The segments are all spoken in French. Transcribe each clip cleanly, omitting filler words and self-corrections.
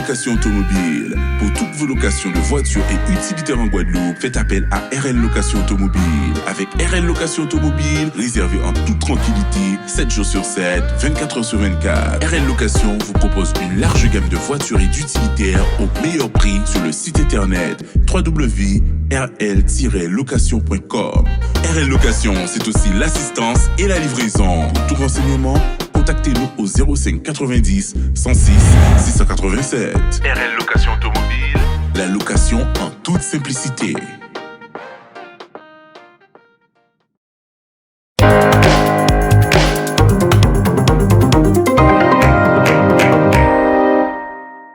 Location Automobile. Pour toutes vos locations de voitures et utilitaires en Guadeloupe, faites appel à RL Location Automobile. Avec RL Location Automobile, réservez en toute tranquillité, 7 jours sur 7, 24 heures sur 24. RL Location vous propose une large gamme de voitures et d'utilitaires au meilleur prix sur le site internet www.rl-location.com. RL Location, c'est aussi l'assistance et la livraison. Pour tout renseignement, contactez-nous au 05 90 106 687. RL Location Automobile, la location en toute simplicité.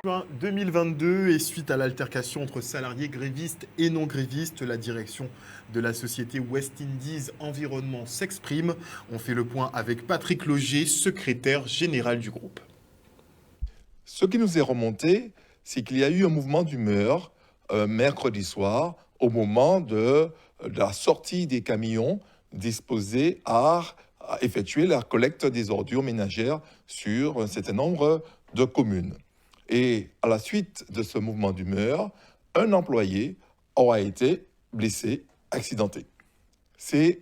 Juin 2022 et suite à l'altercation entre salariés grévistes et non grévistes, la direction de la société West Indies Environnement s'exprime. On fait le point avec Patrick Loger, secrétaire général du groupe. Ce qui nous est remonté, c'est qu'il y a eu un mouvement d'humeur mercredi soir au moment de la sortie des camions disposés à effectuer la collecte des ordures ménagères sur un certain nombre de communes. Et à la suite de ce mouvement d'humeur, un employé aura été blessé, accidenté. C'est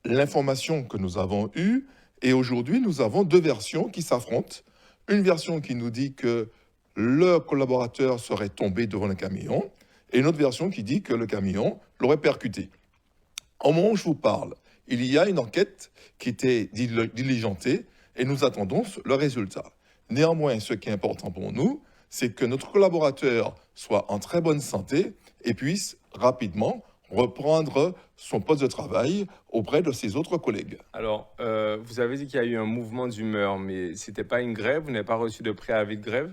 l'information que nous avons eue et aujourd'hui nous avons deux versions qui s'affrontent. Une version qui nous dit que le collaborateur serait tombé devant le camion et une autre version qui dit que le camion l'aurait percuté. Au moment où je vous parle, il y a une enquête qui était diligentée et nous attendons le résultat. Néanmoins, ce qui est important pour nous, c'est que notre collaborateur soit en très bonne santé et puisse rapidement reprendre son poste de travail auprès de ses autres collègues. Alors, vous avez dit qu'il y a eu un mouvement d'humeur, mais ce n'était pas une grève? Vous n'avez pas reçu de préavis de grève?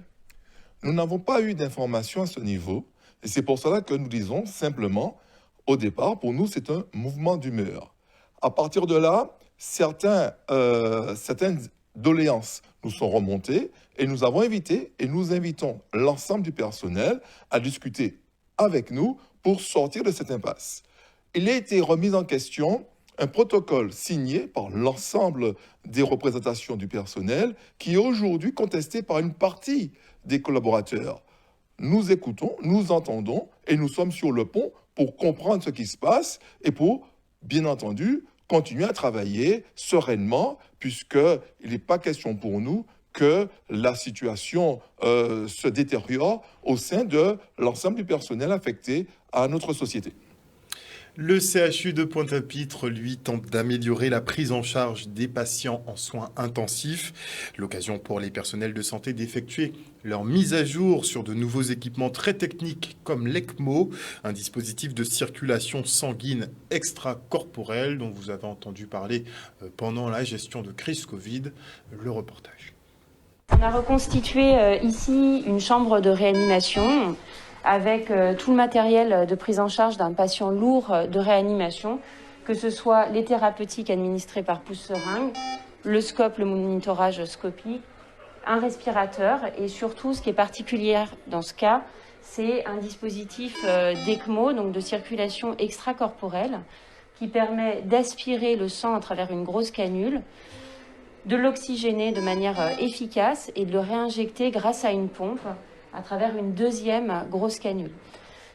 Nous n'avons pas eu d'informations à ce niveau et c'est pour cela que nous disons simplement, au départ, pour nous, c'est un mouvement d'humeur. À partir de là, certaines doléances nous sont remontées et nous avons invité et nous invitons l'ensemble du personnel à discuter avec nous pour sortir de cette impasse. Il a été remis en question un protocole signé par l'ensemble des représentations du personnel qui est aujourd'hui contesté par une partie des collaborateurs. Nous écoutons, nous entendons et nous sommes sur le pont pour comprendre ce qui se passe et pour, bien entendu, continuer à travailler sereinement puisqu'il n'est pas question pour nous que la situation se détériore au sein de l'ensemble du personnel affecté à notre société. Le CHU de Pointe-à-Pitre, lui, tente d'améliorer la prise en charge des patients en soins intensifs. L'occasion pour les personnels de santé d'effectuer leur mise à jour sur de nouveaux équipements très techniques comme l'ECMO, un dispositif de circulation sanguine extracorporelle dont vous avez entendu parler pendant la gestion de crise Covid. Le reportage. On a reconstitué ici une chambre de réanimation avec tout le matériel de prise en charge d'un patient lourd de réanimation, que ce soit les thérapeutiques administrées par pouce-seringue, le scope, le monitorage scopique, un respirateur et surtout, ce qui est particulier dans ce cas, c'est un dispositif d'ECMO, donc de circulation extracorporelle, qui permet d'aspirer le sang à travers une grosse canule, de l'oxygéner de manière efficace et de le réinjecter grâce à une pompe à travers une deuxième grosse canule.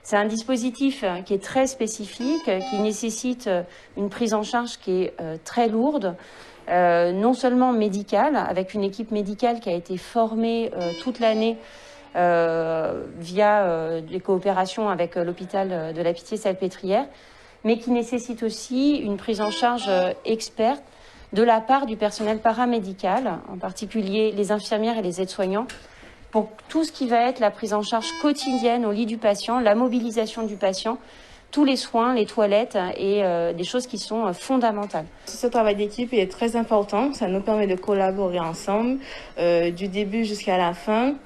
C'est un dispositif qui est très spécifique, qui nécessite une prise en charge qui est très lourde, non seulement médicale, avec une équipe médicale qui a été formée toute l'année via des coopérations avec l'hôpital de la Pitié-Salpêtrière, mais qui nécessite aussi une prise en charge experte de la part du personnel paramédical, en particulier les infirmières et les aides-soignants, pour tout ce qui va être la prise en charge quotidienne au lit du patient, la mobilisation du patient, tous les soins, les toilettes et des choses qui sont fondamentales. Ce travail d'équipe est très important, ça nous permet de collaborer ensemble du début jusqu'à la fin.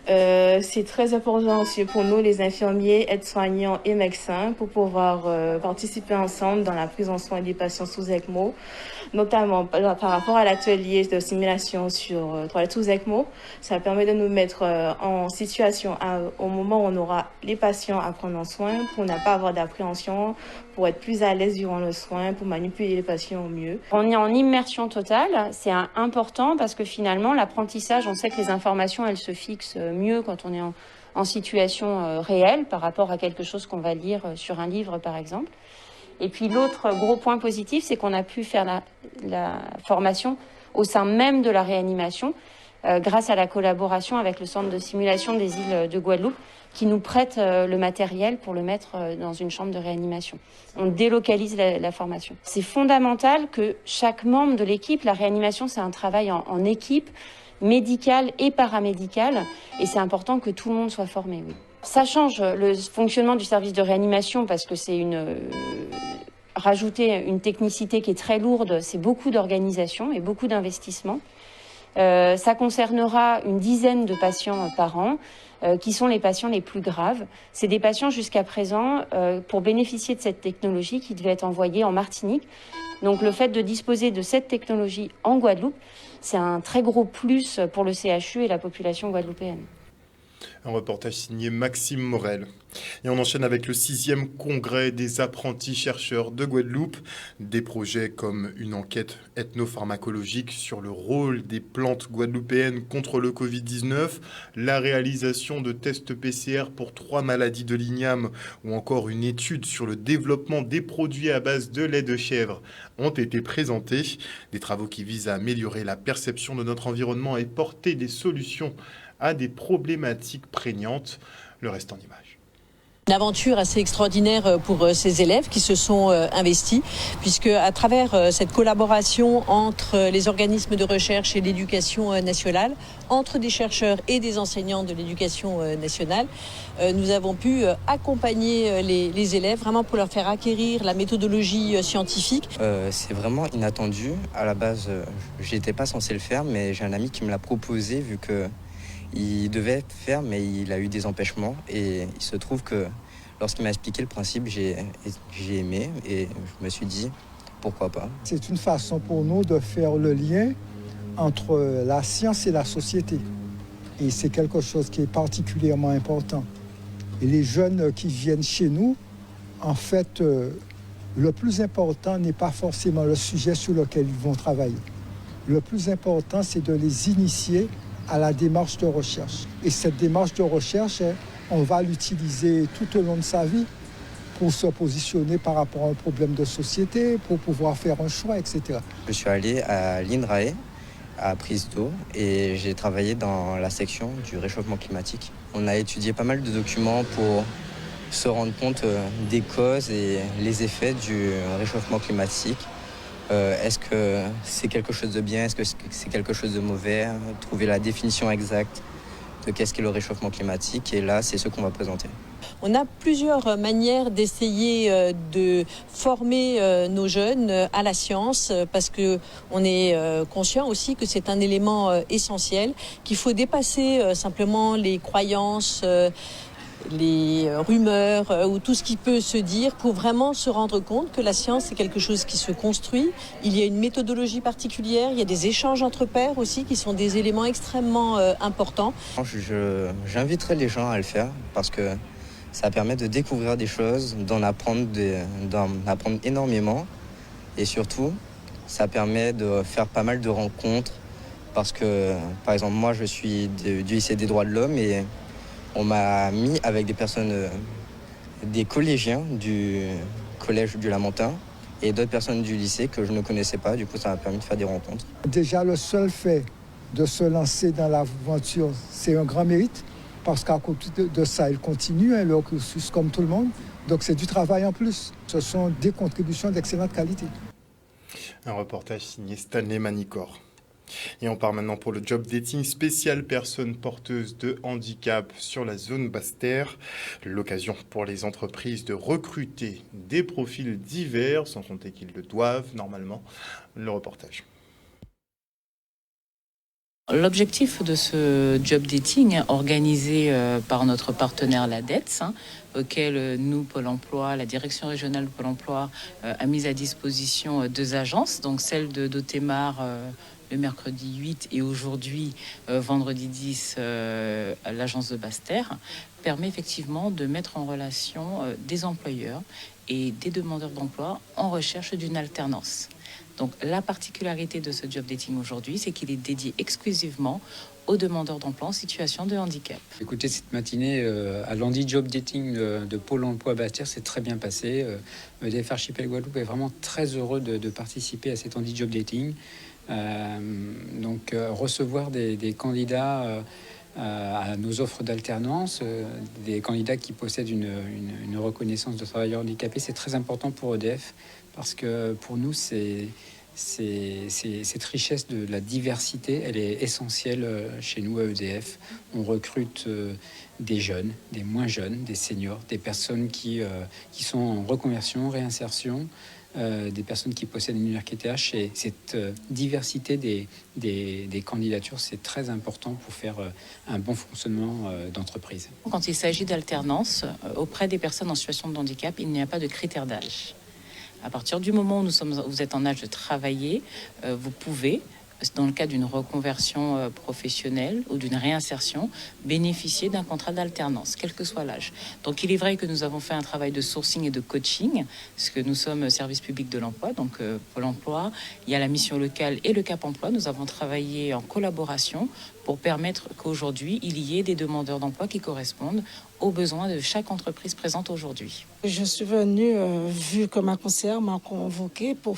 C'est très important aussi pour nous, les infirmiers, aides-soignants et médecins, pour pouvoir participer ensemble dans la prise en soin des patients sous ECMO, notamment par rapport à l'atelier de simulation sur toilettes sous ECMO. Ça permet de nous mettre en situation au moment où on aura les patients à prendre en soin pour ne pas avoir d'appréhension compréhension, pour être plus à l'aise durant le soin, pour manipuler les patients au mieux. On est en immersion totale, c'est important parce que finalement l'apprentissage, on sait que les informations elles se fixent mieux quand on est en situation réelle par rapport à quelque chose qu'on va lire sur un livre par exemple. Et puis l'autre gros point positif, c'est qu'on a pu faire la formation au sein même de la réanimation grâce à la collaboration avec le centre de simulation des îles de Guadeloupe qui nous prête le matériel pour le mettre dans une chambre de réanimation. On délocalise la formation. C'est fondamental que chaque membre de l'équipe, la réanimation c'est un travail en équipe, médicale et paramédicale, et c'est important que tout le monde soit formé. Oui. Ça change le fonctionnement du service de réanimation parce que c'est rajouter une technicité qui est très lourde, c'est beaucoup d'organisation et beaucoup d'investissement. Ça concernera une dizaine de patients par an, qui sont les patients les plus graves. C'est des patients jusqu'à présent, pour bénéficier de cette technologie, qui devaient être envoyés en Martinique. Donc le fait de disposer de cette technologie en Guadeloupe, c'est un très gros plus pour le CHU et la population guadeloupéenne. Un reportage signé Maxime Morel. Et on enchaîne avec le 6e congrès des apprentis chercheurs de Guadeloupe. Des projets comme une enquête ethnopharmacologique sur le rôle des plantes guadeloupéennes contre le Covid-19, la réalisation de tests PCR pour 3 maladies de l'igname ou encore une étude sur le développement des produits à base de lait de chèvre ont été présentés. Des travaux qui visent à améliorer la perception de notre environnement et porter des solutions à des problématiques prégnantes. Le reste en images. Une aventure assez extraordinaire pour ces élèves qui se sont investis, puisque à travers cette collaboration entre les organismes de recherche et l'éducation nationale, entre des chercheurs et des enseignants de l'éducation nationale, nous avons pu accompagner les élèves vraiment pour leur faire acquérir la méthodologie scientifique. C'est vraiment inattendu. À la base, j'étais pas censé le faire, mais j'ai un ami qui me l'a proposé vu que il devait faire, mais il a eu des empêchements. Et il se trouve que lorsqu'il m'a expliqué le principe, j'ai aimé et je me suis dit, pourquoi pas. C'est une façon pour nous de faire le lien entre la science et la société. Et c'est quelque chose qui est particulièrement important. Et les jeunes qui viennent chez nous, en fait, le plus important n'est pas forcément le sujet sur lequel ils vont travailler. Le plus important, c'est de les initier à la démarche de recherche. Et cette démarche de recherche, on va l'utiliser tout au long de sa vie pour se positionner par rapport à un problème de société, pour pouvoir faire un choix, etc. Je suis allé à l'INRAE, à Prise d'eau, et j'ai travaillé dans la section du réchauffement climatique. On a étudié pas mal de documents pour se rendre compte des causes et les effets du réchauffement climatique. Est-ce que c'est quelque chose de bien? Est-ce que c'est quelque chose de mauvais? Trouver la définition exacte de qu'est-ce qu'est le réchauffement climatique. Et là, c'est ce qu'on va présenter. On a plusieurs manières d'essayer de former nos jeunes à la science parce qu'on est conscient aussi que c'est un élément essentiel, qu'il faut dépasser simplement les croyances, les rumeurs ou tout ce qui peut se dire pour vraiment se rendre compte que la science c'est quelque chose qui se construit. Il y a une méthodologie particulière, il y a des échanges entre pairs aussi qui sont des éléments extrêmement importants. J'inviterai les gens à le faire parce que ça permet de découvrir des choses, d'en apprendre énormément et surtout ça permet de faire pas mal de rencontres parce que par exemple moi je suis du lycée des droits de l'homme et on m'a mis avec des personnes, des collégiens du collège du Lamentin et d'autres personnes du lycée que je ne connaissais pas. Du coup, ça m'a permis de faire des rencontres. Déjà, le seul fait de se lancer dans l'aventure, c'est un grand mérite parce qu'à côté de ça, ils continuent leur cursus comme tout le monde. Donc, c'est du travail en plus. Ce sont des contributions d'excellente qualité. Un reportage signé Stanley Manicor. Et on part maintenant pour le job dating spécial personnes porteuses de handicap sur la zone Basse-Terre. L'occasion pour les entreprises de recruter des profils divers, sans compter qu'ils le doivent normalement. Le reportage. L'objectif de ce job dating organisé par notre partenaire l'ADETS, auquel nous, Pôle emploi, la direction régionale de Pôle emploi, a mis à disposition 2 agences, donc celle de Dotémar le mercredi 8 et aujourd'hui, vendredi 10, à l'agence de Basse-Terre, permet effectivement de mettre en relation des employeurs et des demandeurs d'emploi en recherche d'une alternance. Donc la particularité de ce job dating aujourd'hui, c'est qu'il est dédié exclusivement aux demandeurs d'emploi en situation de handicap. Écoutez, cette matinée à l'Andy Job Dating de Pôle emploi Bastia, c'est très bien passé. EDF Archipel Guadeloupe est vraiment très heureux de participer à cet Andy Job Dating. Recevoir des candidats à nos offres d'alternance, des candidats qui possèdent une reconnaissance de travailleurs handicapés, c'est très important pour EDF parce que pour nous, cette richesse de la diversité, elle est essentielle chez nous à EDF. On recrute des jeunes, des moins jeunes, des seniors, des personnes qui sont en reconversion, réinsertion, des personnes qui possèdent une URQTH. Et cette diversité des candidatures, c'est très important pour faire un bon fonctionnement d'entreprise. Quand il s'agit d'alternance, auprès des personnes en situation de handicap, il n'y a pas de critère d'âge. À partir du moment où vous êtes en âge de travailler, vous pouvez, dans le cas d'une reconversion professionnelle ou d'une réinsertion, bénéficier d'un contrat d'alternance, quel que soit l'âge. Donc il est vrai que nous avons fait un travail de sourcing et de coaching, parce que nous sommes service public de l'emploi, donc Pôle emploi, il y a la mission locale et le Cap emploi. Nous avons travaillé en collaboration pour permettre qu'aujourd'hui, il y ait des demandeurs d'emploi qui correspondent aux besoins de chaque entreprise présente aujourd'hui. Je suis venue, vu que ma conseillère m'a convoquée pour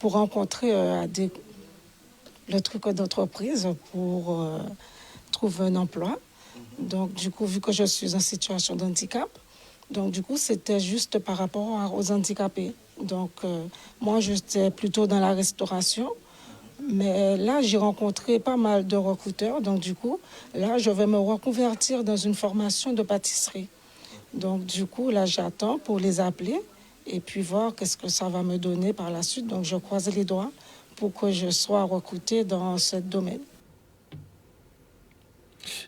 rencontrer le truc d'entreprise pour trouver un emploi. Donc, du coup, vu que je suis en situation de handicap, donc, du coup, c'était juste par rapport aux handicapés. Donc, moi, j'étais plutôt dans la restauration. Mais là, j'ai rencontré pas mal de recruteurs. Donc, du coup, là, je vais me reconvertir dans une formation de pâtisserie. Donc, du coup, là, j'attends pour les appeler et puis voir qu'est-ce que ça va me donner par la suite. Donc, je croise les doigts pour que je sois recrutée dans ce domaine.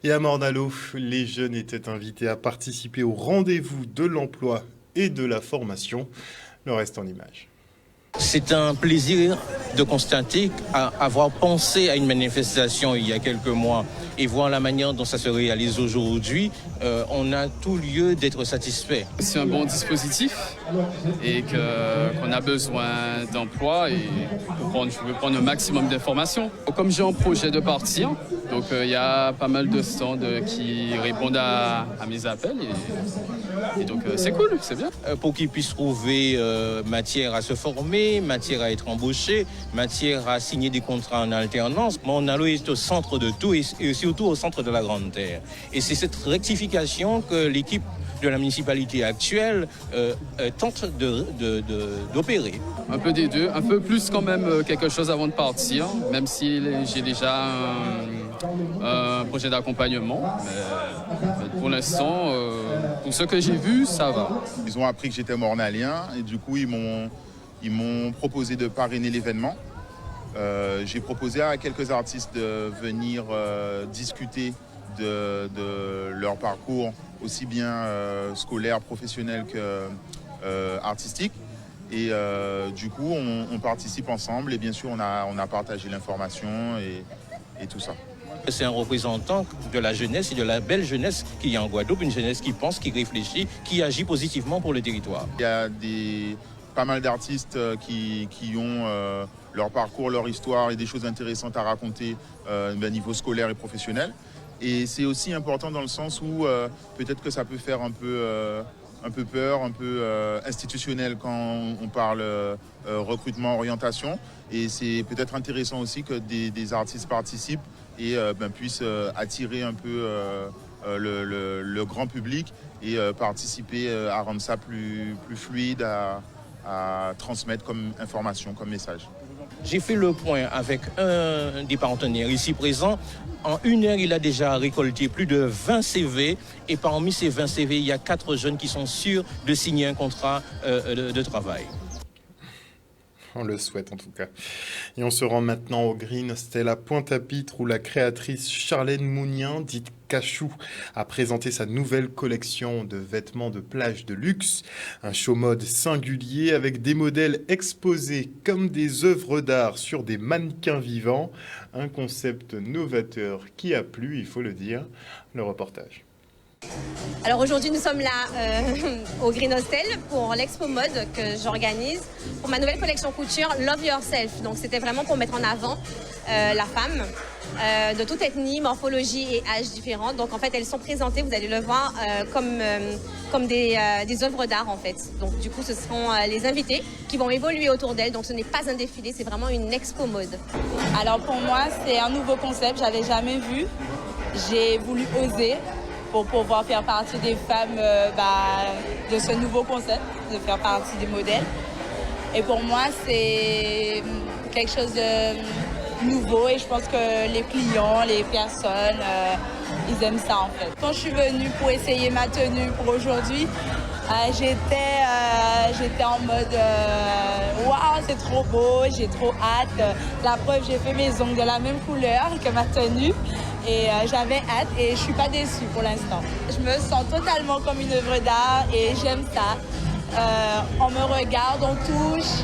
Et à Morne-à-l'Eau, les jeunes étaient invités à participer au rendez-vous de l'emploi et de la formation. Le reste en images. C'est un plaisir de constater avoir pensé à une manifestation il y a quelques mois et voir la manière dont ça se réalise aujourd'hui, on a tout lieu d'être satisfait. C'est un bon dispositif et qu'on a besoin d'emploi et je veux prendre un maximum d'informations. Comme j'ai un projet de partir, donc il y a pas mal de stands qui répondent à mes appels et donc c'est cool, c'est bien. Pour qu'ils puissent trouver matière à se former, matière à être embauché, matière à signer des contrats en alternance. Morne-à-l'Eau est au centre de tout et surtout au centre de la Grande Terre. Et c'est cette rectification que l'équipe de la municipalité actuelle tente d'opérer. Un peu des deux, un peu plus quand même quelque chose avant de partir, même si j'ai déjà un projet d'accompagnement. Mais pour l'instant, pour ce que j'ai vu, ça va. Ils ont appris que j'étais mornalien et du coup, ils m'ont proposé de parrainer l'événement. J'ai proposé à quelques artistes de venir discuter de leur parcours, aussi bien scolaire, professionnel que artistique. Et du coup, on participe ensemble et bien sûr, on a partagé l'information et tout ça. C'est un représentant de la jeunesse et de la belle jeunesse qu'il y a en Guadeloupe, une jeunesse qui pense, qui réfléchit, qui agit positivement pour le territoire. Il y a pas mal d'artistes qui ont leur parcours, leur histoire et des choses intéressantes à raconter à niveau scolaire et professionnel. Et c'est aussi important dans le sens où peut-être que ça peut faire un peu peur, un peu institutionnel quand on parle recrutement, orientation. Et c'est peut-être intéressant aussi que des artistes participent et puissent attirer un peu le grand public et participer à rendre ça plus fluide, à transmettre comme information, comme message. J'ai fait le point avec un des partenaires ici présent. En 1 heure, il a déjà récolté plus de 20 CV et parmi ces 20 CV, il y a 4 jeunes qui sont sûrs de signer un contrat de travail. On le souhaite en tout cas. Et on se rend maintenant au Green Stella Pointe-à-Pitre où la créatrice Charlène Mounien, dite Cachou, a présenté sa nouvelle collection de vêtements de plage de luxe. Un show mode singulier avec des modèles exposés comme des œuvres d'art sur des mannequins vivants. Un concept novateur qui a plu, il faut le dire. Le reportage. Alors aujourd'hui, nous sommes là au Green Hostel pour l'expo mode que j'organise pour ma nouvelle collection couture Love Yourself. Donc c'était vraiment pour mettre en avant la femme de toute ethnie, morphologie et âge différents. Donc en fait, elles sont présentées, vous allez le voir, comme des œuvres d'art en fait. Donc du coup, ce seront les invités qui vont évoluer autour d'elles. Donc ce n'est pas un défilé, c'est vraiment une expo mode. Alors pour moi, c'est un nouveau concept, j'avais jamais vu. J'ai voulu oser pour pouvoir faire partie des femmes de ce nouveau concept, de faire partie des modèles. Et pour moi, c'est quelque chose de nouveau et je pense que les clients, les personnes, ils aiment ça en fait. Quand je suis venue pour essayer ma tenue pour aujourd'hui, j'étais en mode waouh, c'est trop beau, j'ai trop hâte. La preuve, j'ai fait mes ongles de la même couleur que ma tenue. Et j'avais hâte et je suis pas déçue pour l'instant. Je me sens totalement comme une œuvre d'art et j'aime ça. On me regarde, on touche,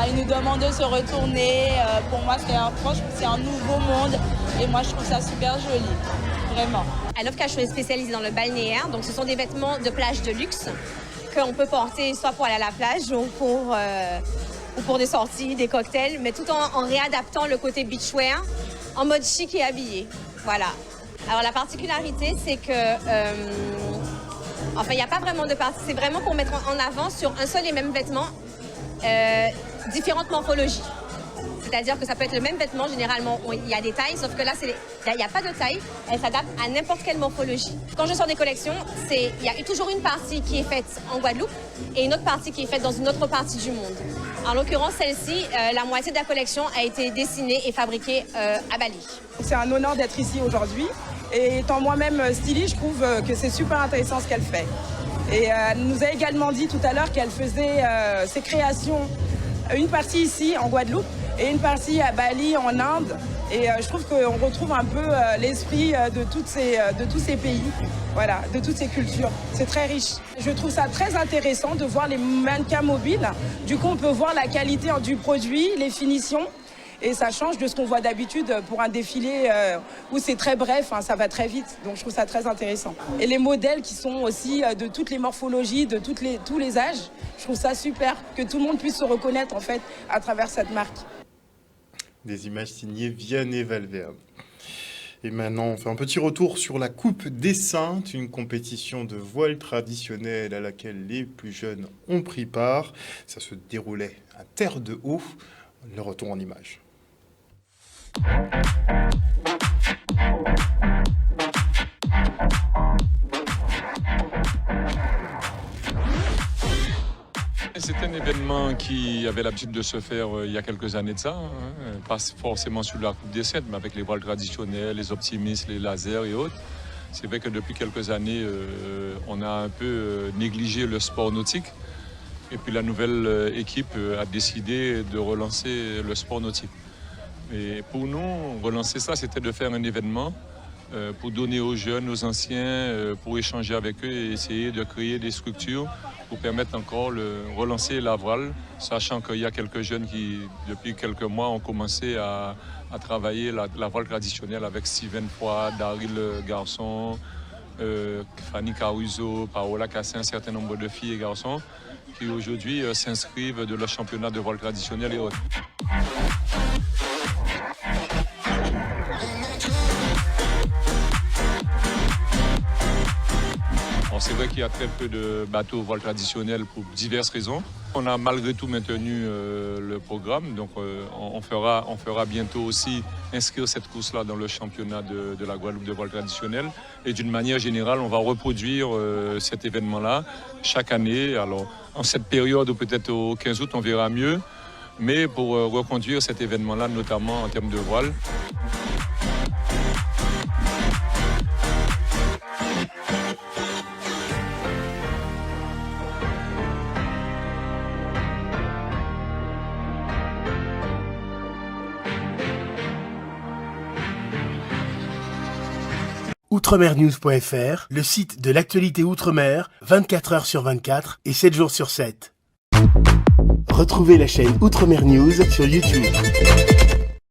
ils nous demandent de se retourner. Pour moi, franchement, c'est un nouveau monde et moi, je trouve ça super joli, vraiment. À Love Casual est spécialisée dans le balnéaire, donc ce sont des vêtements de plage de luxe qu'on peut porter soit pour aller à la plage ou pour des sorties, des cocktails, mais tout en réadaptant le côté beachwear en mode chic et habillé. Voilà. Alors la particularité, c'est que, il n'y a pas vraiment de partie. C'est vraiment pour mettre en avant sur un seul et même vêtement différentes morphologies. C'est-à-dire que ça peut être le même vêtement, généralement il y a des tailles, sauf que là il n'y a pas de taille, elle s'adapte à n'importe quelle morphologie. Quand je sors des collections, il y a toujours une partie qui est faite en Guadeloupe et une autre partie qui est faite dans une autre partie du monde. En l'occurrence, celle-ci, la moitié de la collection a été dessinée et fabriquée à Bali. C'est un honneur d'être ici aujourd'hui et étant moi-même styliste, je trouve que c'est super intéressant ce qu'elle fait. Et elle nous a également dit tout à l'heure qu'elle faisait ses créations, une partie ici en Guadeloupe et une partie à Bali en Inde. Et je trouve qu'on retrouve un peu l'esprit de tous ces pays, voilà, de toutes ces cultures. C'est très riche. Je trouve ça très intéressant de voir les mannequins mobiles. Du coup, on peut voir la qualité du produit, les finitions. Et ça change de ce qu'on voit d'habitude pour un défilé où c'est très bref, ça va très vite. Donc je trouve ça très intéressant. Et les modèles qui sont aussi de toutes les morphologies, de tous les âges, je trouve ça super que tout le monde puisse se reconnaître en fait à travers cette marque. Des images signées Vianney Valverde. Et maintenant, on fait un petit retour sur la Coupe des Saintes, une compétition de voile traditionnelle à laquelle les plus jeunes ont pris part. Ça se déroulait à Terre de Haut. Le retour en images. C'est un événement qui avait l'habitude de se faire il y a quelques années de ça, pas forcément sur la Coupe des Saintes, mais avec les voiles traditionnels, les optimistes, les lasers et autres. C'est vrai que depuis quelques années, on a un peu négligé le sport nautique. Et puis la nouvelle équipe a décidé de relancer le sport nautique. Et pour nous, relancer ça, c'était de faire un événement pour donner aux jeunes, aux anciens, pour échanger avec eux et essayer de créer des structures pour permettre encore de relancer la voile, sachant qu'il y a quelques jeunes qui, depuis quelques mois, ont commencé à travailler la voile traditionnelle avec Steven Foy, Daryl Garçon, Fanny Caruso, Paola Cassin, un certain nombre de filles et garçons qui aujourd'hui s'inscrivent de leur championnat de voile traditionnel et autres. C'est vrai qu'il y a très peu de bateaux voile traditionnels pour diverses raisons. On a malgré tout maintenu le programme, donc on fera bientôt aussi inscrire cette course-là dans le championnat de la Guadeloupe de voile traditionnel. Et d'une manière générale, on va reproduire cet événement-là chaque année. Alors en cette période ou peut-être au 15 août, on verra mieux, mais pour reconduire cet événement-là, notamment en termes de voile. Outremernews.fr, le site de l'actualité Outre-mer, 24 heures sur 24 et 7 jours sur 7. Retrouvez la chaîne Outremer News sur YouTube.